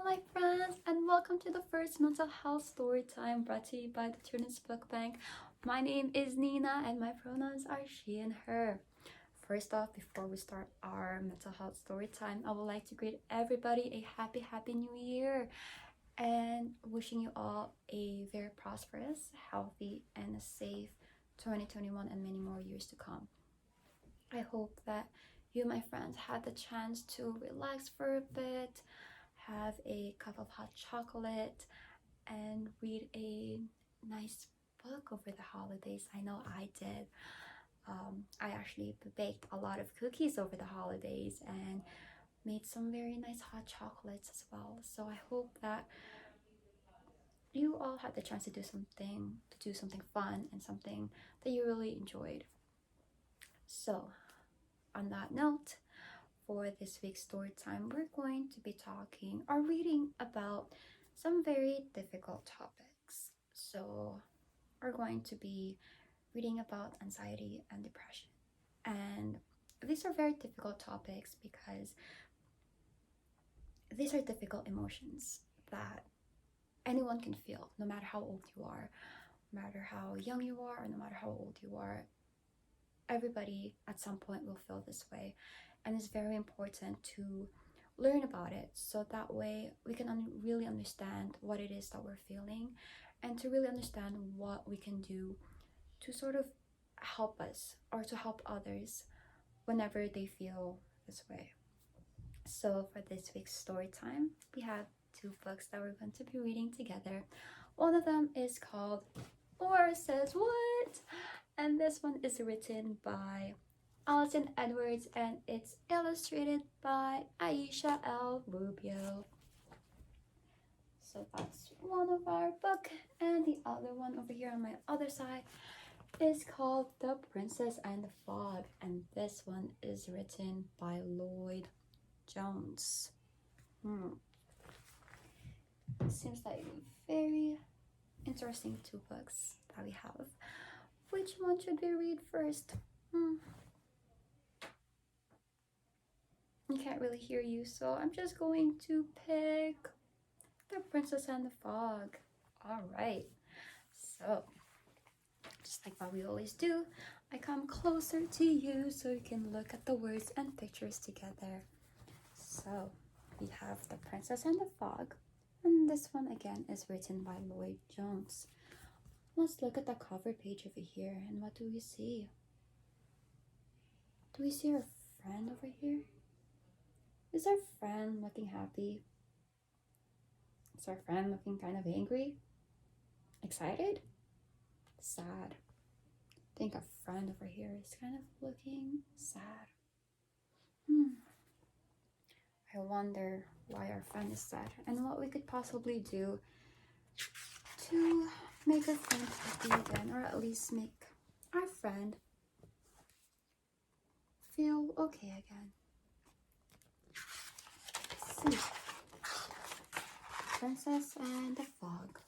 my friends, and welcome to the first mental health story time brought to you by the Children's Book Bank. My name is Nina, and my pronouns are she and her. First off, before we start our mental health story time, I would like to greet everybody a happy new year and wishing you all a very prosperous, healthy, and a safe 2021 and many more years to come. I hope that you, my friends, had the chance to relax for a bit, have a cup of hot chocolate, and read a nice book over the holidays. I know I did. I actually baked a lot of cookies over the holidays and made some very nice hot chocolates as well. So I hope that you all had the chance to do something fun and something that you really enjoyed. So on that note, for this week's story time, we're going to be talking or reading about some very difficult topics. So we're going to be reading about anxiety and depression. And these are very difficult topics because these are difficult emotions that anyone can feel, no matter how old you are, no matter how young you are, or no matter how old you are. Everybody at some point will feel this way, and it's very important to learn about it so that way we can really understand what it is that we're feeling and to really understand what we can do to sort of help us or to help others whenever they feel this way. So for this week's story time, we have two books that we're going to be reading together. One of them is called Laura Says What? And this one is written by Allison Edwards and it's illustrated by Aisha L. Rubio. So that's one of our book, and the other one over here on my other side is called The Princess and the Fog, and this one is written by Lloyd Jones. Seems like very interesting two books that we have. Which one should we read first? I can't really hear you, so I'm just going to pick The Princess and the Fog. Alright, so just like what we always do, I come closer to you so you can look at the words and pictures together. So we have The Princess and the Fog, and this one again is written by Lloyd Jones. Let's look at the cover page over here, and what do we see? Do we see our friend over here? Is our friend looking happy? Is our friend looking kind of angry? Excited? Sad? I think our friend over here is kind of looking sad. I wonder why our friend is sad and what we could possibly do to make our friend happy again, or at least make our friend feel okay again. Let's see. Princess and the Fog.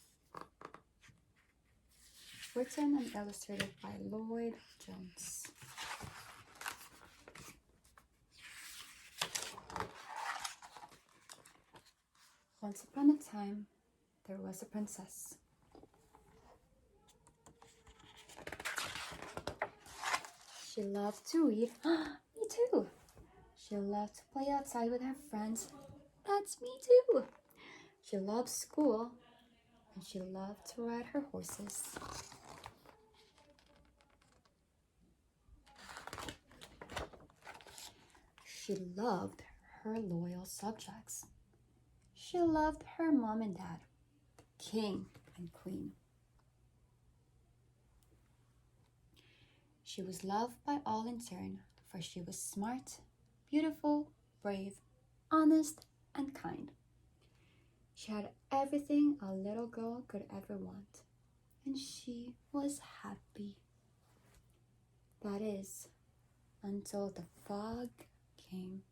Written and illustrated by Lloyd Jones. Once upon a time, there was a princess. She loved to read. Me too. She loved to play outside with her friends. That's me too. She loved school, and she loved to ride her horses. She loved her loyal subjects. She loved her mom and dad, the king and queen. She was loved by all in turn, for she was smart, beautiful, brave, honest, and kind. She had everything a little girl could ever want, and she was happy. That is, until the fog came.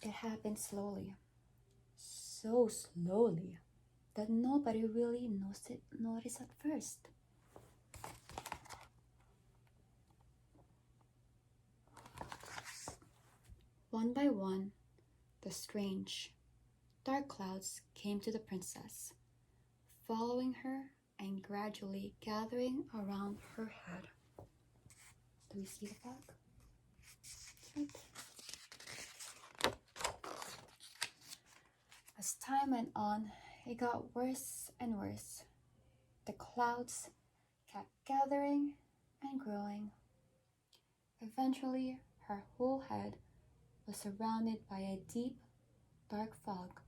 It happened slowly, so slowly that nobody really noticed at first. One by one, the strange, dark clouds came to the princess, following her and gradually gathering around her head. Do we see the fog? It's right there. As time went on, it got worse and worse. The clouds kept gathering and growing. Eventually, her whole head was surrounded by a deep, dark fog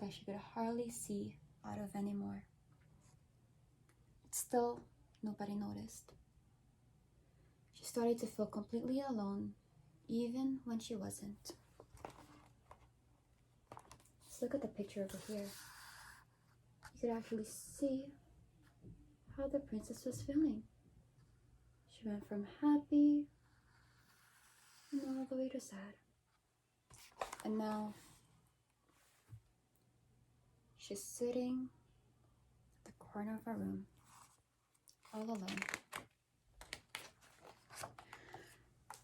that she could hardly see out of anymore. Still, nobody noticed. She started to feel completely alone, even when she wasn't. Let's look at the picture over here. You could actually see how the princess was feeling. She went from happy and all the way to sad. And now she's sitting at the corner of her room, all alone.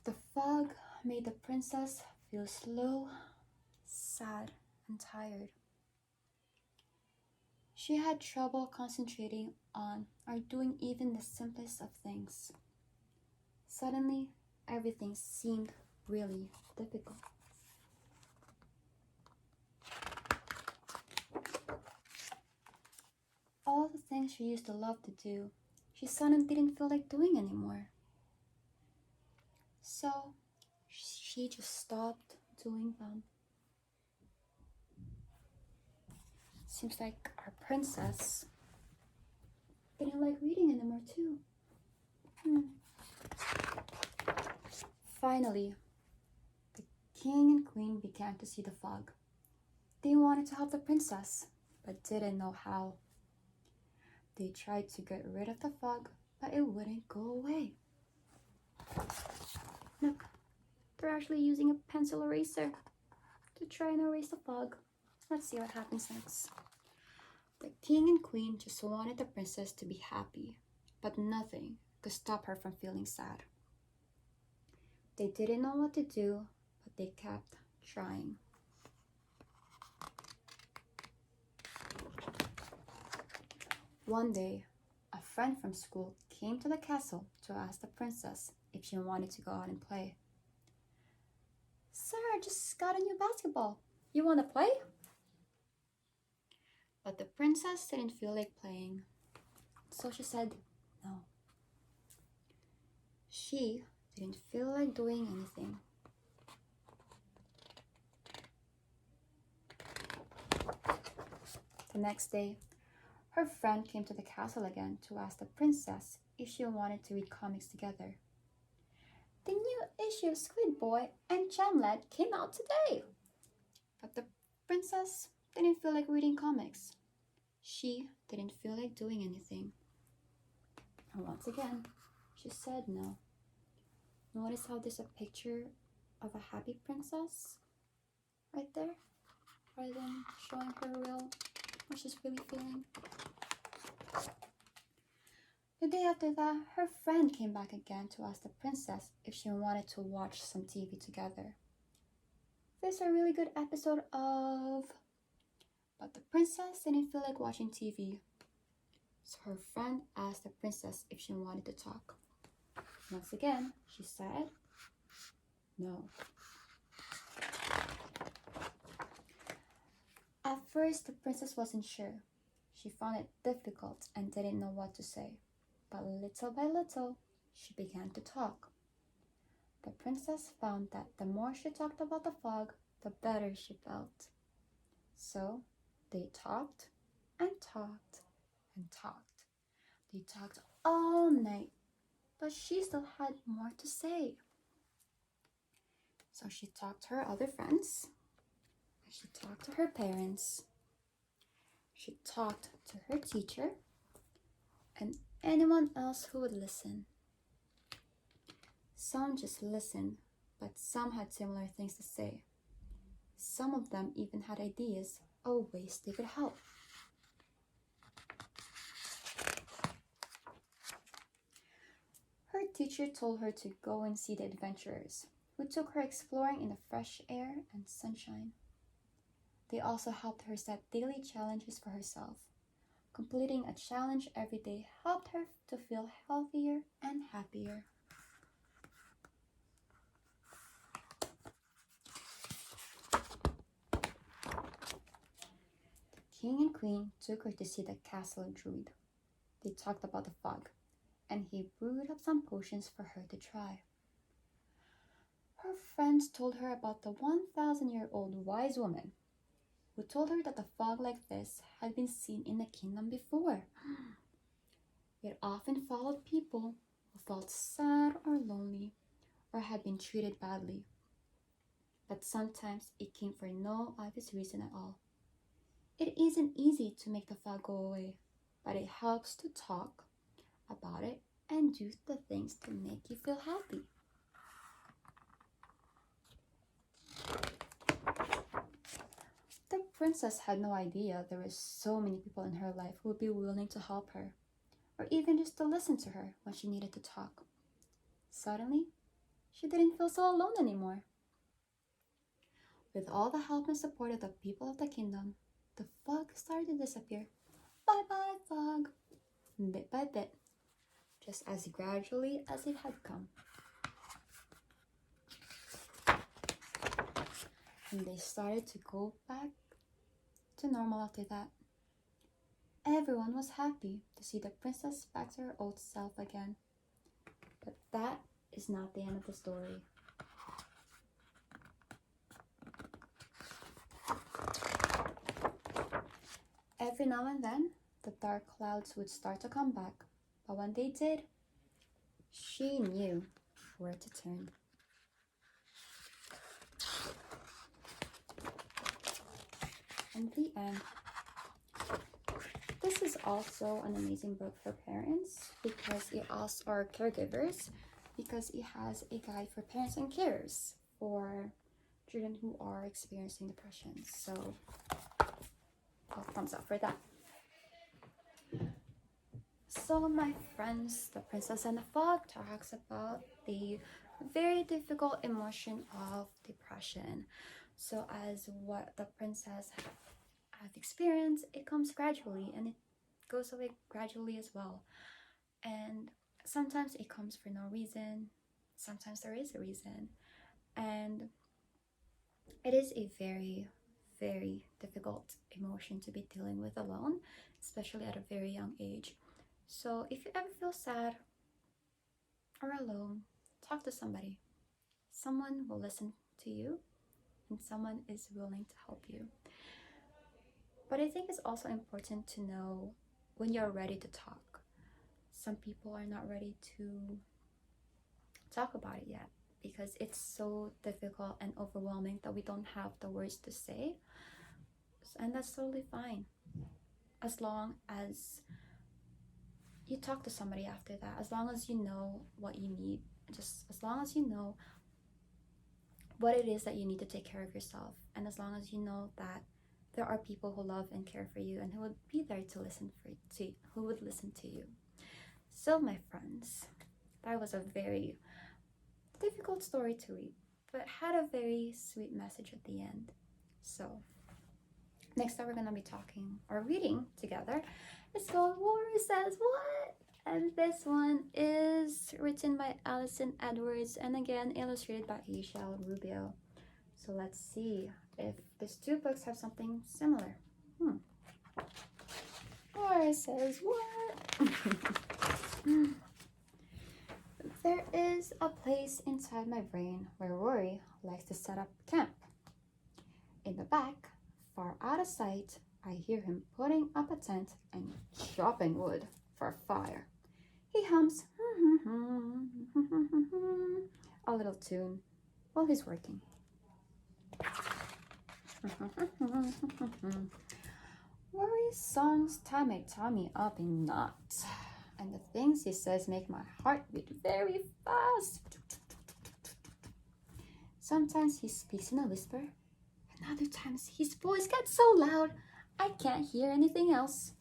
The fog made the princess feel slow, sad, and tired. She had trouble concentrating on or doing even the simplest of things. Suddenly, everything seemed really difficult. All the things she used to love to do, she suddenly didn't feel like doing anymore. So, she just stopped doing them. Seems like our princess didn't like reading anymore too. Finally, the king and queen began to see the fog. They wanted to help the princess, but didn't know how. They tried to get rid of the fog, but it wouldn't go away. Look, they're actually using a pencil eraser to try and erase the fog. Let's see what happens next. The king and queen just wanted the princess to be happy, but nothing could stop her from feeling sad. They didn't know what to do, but they kept trying. One day, a friend from school came to the castle to ask the princess if she wanted to go out and play. "Sir, I just got a new basketball. You want to play?" But the princess didn't feel like playing, so she said no. She didn't feel like doing anything. The next day, her friend came to the castle again to ask the princess if she wanted to read comics together. "The new issue of Squid Boy and Jamlet came out today." But the princess didn't feel like reading comics. She didn't feel like doing anything. And once again, she said no. Notice how there's a picture of a happy princess right there, rather than showing her what she's really feeling. The day after that, her friend came back again to ask the princess if she wanted to watch some TV together. There's a really good episode of... But the princess didn't feel like watching TV. So her friend asked the princess if she wanted to talk. Once again, she said no. At first, the princess wasn't sure. She found it difficult and didn't know what to say. But little by little, she began to talk. The princess found that the more she talked about the fog, the better she felt. So they talked and talked and talked. They talked all night, but she still had more to say. So she talked to her other friends. She talked to her parents. She talked to her teacher and anyone else who would listen. Some just listened, but some had similar things to say. Some of them even had ideas of ways they could help. Her teacher told her to go and see the adventurers, who took her exploring in the fresh air and sunshine. They also helped her set daily challenges for herself. Completing a challenge every day helped her to feel healthier and happier. The king and queen took her to see the castle druid. They talked about the fog, and he brewed up some potions for her to try. Her friends told her about the 1,000-year-old wise woman who told her that a fog like this had been seen in the kingdom before. It often followed people who felt sad or lonely or had been treated badly. But sometimes it came for no obvious reason at all. It isn't easy to make the fog go away, but it helps to talk about it and do the things to make you feel happy. The princess had no idea there were so many people in her life who would be willing to help her, or even just to listen to her when she needed to talk. Suddenly, she didn't feel so alone anymore. With all the help and support of the people of the kingdom, the fog started to disappear. Bye-bye, fog! Bit by bit, just as gradually as it had come. And they started to go back to normal after that. Everyone was happy to see the princess back to her old self again. But that is not the end of the story. Every now and then, the dark clouds would start to come back, but when they did, she knew where to turn. In the end, this is also an amazing book for parents because it also are caregivers because it has a guide for parents and carers for children who are experiencing depression. So, thumbs up for that. So my friends, The Princess and the Fog talks about the very difficult emotion of depression. So as what the princess have experienced, it comes gradually and it goes away gradually as well. And sometimes it comes for no reason, sometimes there is a reason. And it is a very, very difficult emotion to be dealing with alone, especially at a very young age. So if you ever feel sad or alone, talk to somebody. Someone will listen to you and someone is willing to help you. But I think it's also important to know when you're ready to talk. Some people are not ready to talk about it yet because it's so difficult and overwhelming that we don't have the words to say. And that's totally fine. As long as you talk to somebody after that, as long as you know what you need, just as long as you know what it is that you need to take care of yourself, and as long as you know that there are people who love and care for you and who would be there to listen who would listen to you. So my friends, that was a very difficult story to read, but had a very sweet message at the end. So next time we're gonna be talking or reading together. It's called Warrior Says What? And this one is written by Allison Edwards and again illustrated by Michelle Rubio. So let's see if these two books have something similar. Warrior Says What? There is a place inside my brain where Rory likes to set up camp. In the back, far out of sight, I hear him putting up a tent and chopping wood for a fire. He hums a little tune while he's working. Rory's songs tie my tummy up in knots, and the things he says make my heart beat very fast. Sometimes he speaks in a whisper, and other times his voice gets so loud I can't hear anything else.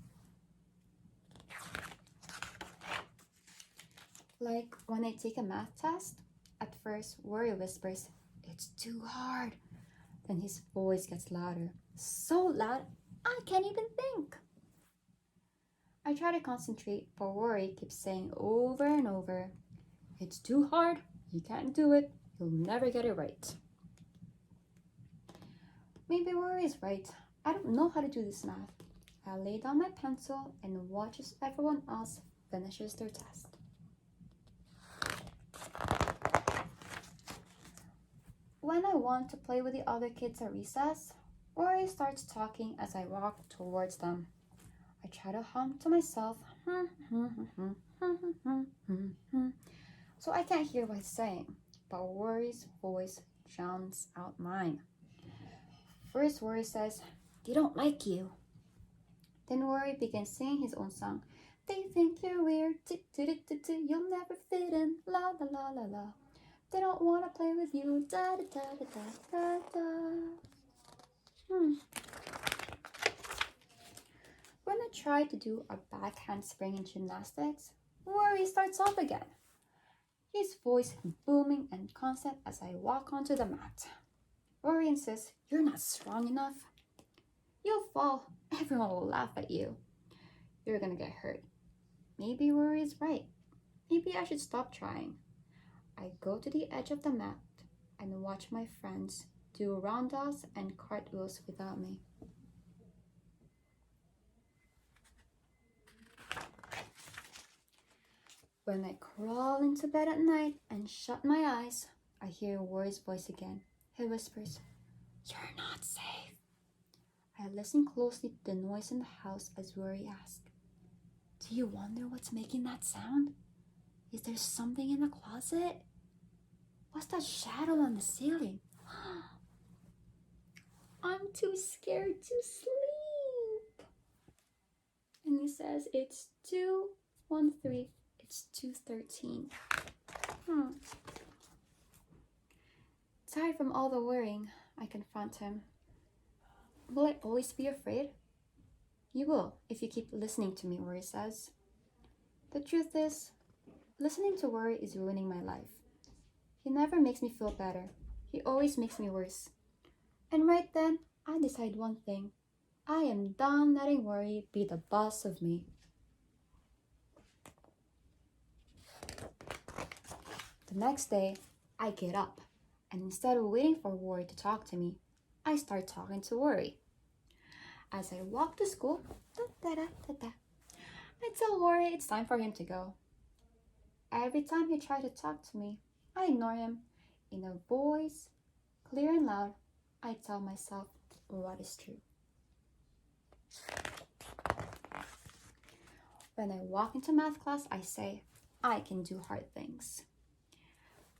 Like when I take a math test, At first, Worry whispers, "It's too hard." Then his voice gets louder. So loud, I can't even think. I try to concentrate, but Worry keeps saying over and over, "It's too hard. You can't do it. You'll never get it right." Maybe Worry is right. I don't know how to do this math. I lay down my pencil and watch as everyone else finishes their test. When I want to play with the other kids at recess, Worry starts talking as I walk towards them. I try to hum to myself, so I can't hear what he's saying, but Worry's voice drowns out mine. First, Worry says, "They don't like you." Then Worry begins singing his own song. "They think you're weird, you'll never fit in, la la la la la. They don't want to play with you, da da da da da da da." When I try to do a back handspring in gymnastics, Worry starts off again. His voice booming and constant as I walk onto the mat. Worry insists, "You're not strong enough. You'll fall. Everyone will laugh at you. You're gonna get hurt." Maybe Worry is right. Maybe I should stop trying. I go to the edge of the mat and watch my friends do roundhouse and cartwheels without me. When I crawl into bed at night and shut my eyes, I hear Worry's voice again. He whispers, "You're not safe." I listen closely to the noise in the house as Worry asks, "Do you wonder what's making that sound? Is there something in the closet? What's that shadow on the ceiling?" I'm too scared to sleep. And he says, "It's 213. It's 213. Tired from all the worrying, I confront him. "Will I always be afraid?" "You will, if you keep listening to me," Worry says. The truth is, listening to Worry is ruining my life. He never makes me feel better. He always makes me worse. And right then, I decide one thing. I am done letting Worry be the boss of me. The next day, I get up, and instead of waiting for Worry to talk to me, I start talking to Worry. As I walk to school, I tell Worry it's time for him to go. Every time he tries to talk to me, I ignore him. In a voice clear and loud, I tell myself what is true. When I walk into math class, I say, "I can do hard things."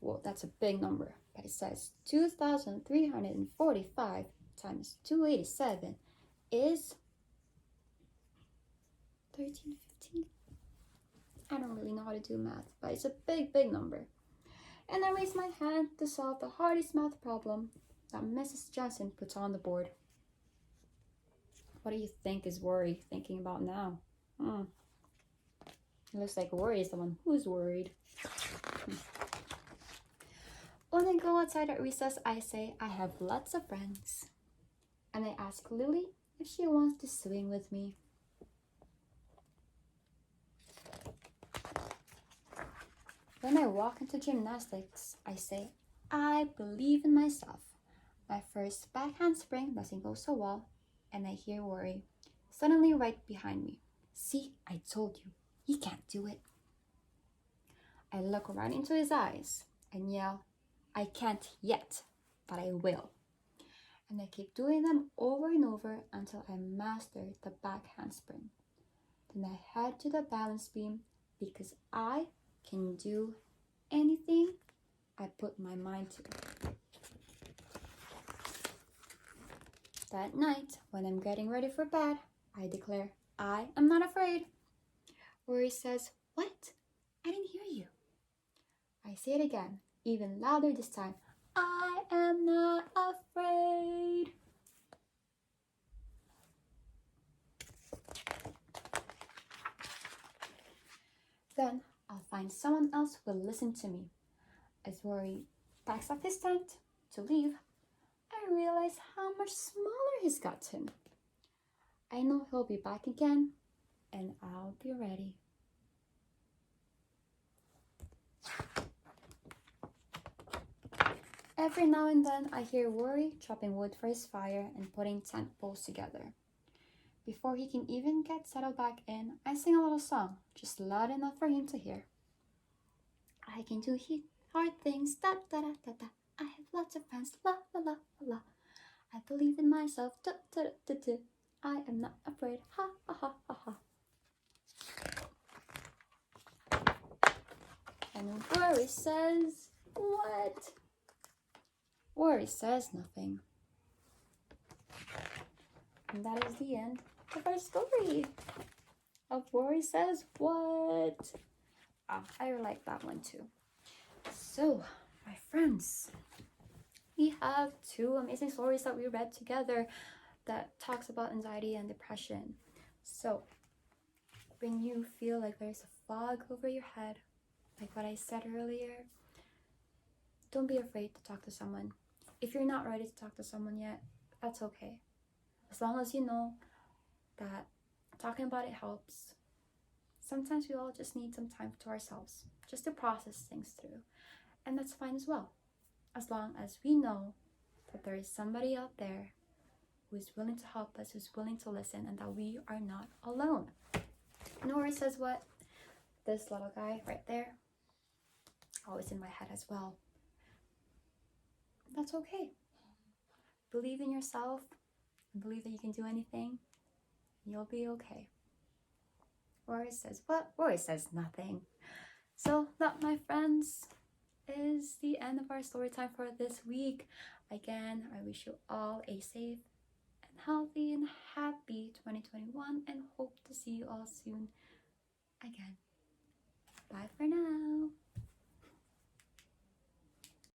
Well, that's a big number, but it says 2,345 times 287 is 1315. I don't really know how to do math, but it's a big number. And I raise my hand to solve the hardest math problem that Mrs. Johnson puts on the board. What do you think is Worry thinking about now? It looks like Worry is the one who's worried. When I go outside at recess, I say I have lots of friends. And I ask Lily if she wants to swing with me. When I walk into gymnastics, I say, I believe in myself. My first back handspring doesn't go so well, and I hear Worry suddenly right behind me. "See, I told you, he can't do it." I look right into his eyes and yell, "I can't yet, but I will." And I keep doing them over and over until I master the back handspring. Then I head to the balance beam because I can do anything I put my mind to. That night, when I'm getting ready for bed, I declare, I am not afraid. Worry says, "What? I didn't hear you." I say it again, even louder this time. I am not afraid. Then I'll find someone else who will listen to me. As Rory packs up his tent to leave, I realize how much smaller he's gotten. I know he'll be back again, and I'll be ready. Every now and then, I hear Rory chopping wood for his fire and putting tent poles together. Before he can even get settled back in, I sing a little song, just loud enough for him to hear. I can do hard things, da da da da da. I have lots of friends, la la la la la. I believe in myself, da da da da. I am not afraid, ha ha ha ha ha. And Rory says, what? Rory says nothing. And that is the end of our story of Rory says what. I like that one too. So, my friends, we have 2 amazing stories that we read together that talks about anxiety and depression. So, when you feel like there's a fog over your head, like what I said earlier, don't be afraid to talk to someone. If you're not ready to talk to someone yet, that's okay. As long as you know that talking about it helps. Sometimes we all just need some time to ourselves, just to process things through. And that's fine as well. As long as we know that there is somebody out there who is willing to help us, who's willing to listen, and that we are not alone. Nora says what? This little guy right there, always in my head as well. That's okay. Believe in yourself and believe that you can do anything. You'll be okay. Rory says what? Rory says nothing. So that, my friends, is the end of our story time for this week. Again, I wish you all a safe and healthy and happy 2021 and hope to see you all soon again.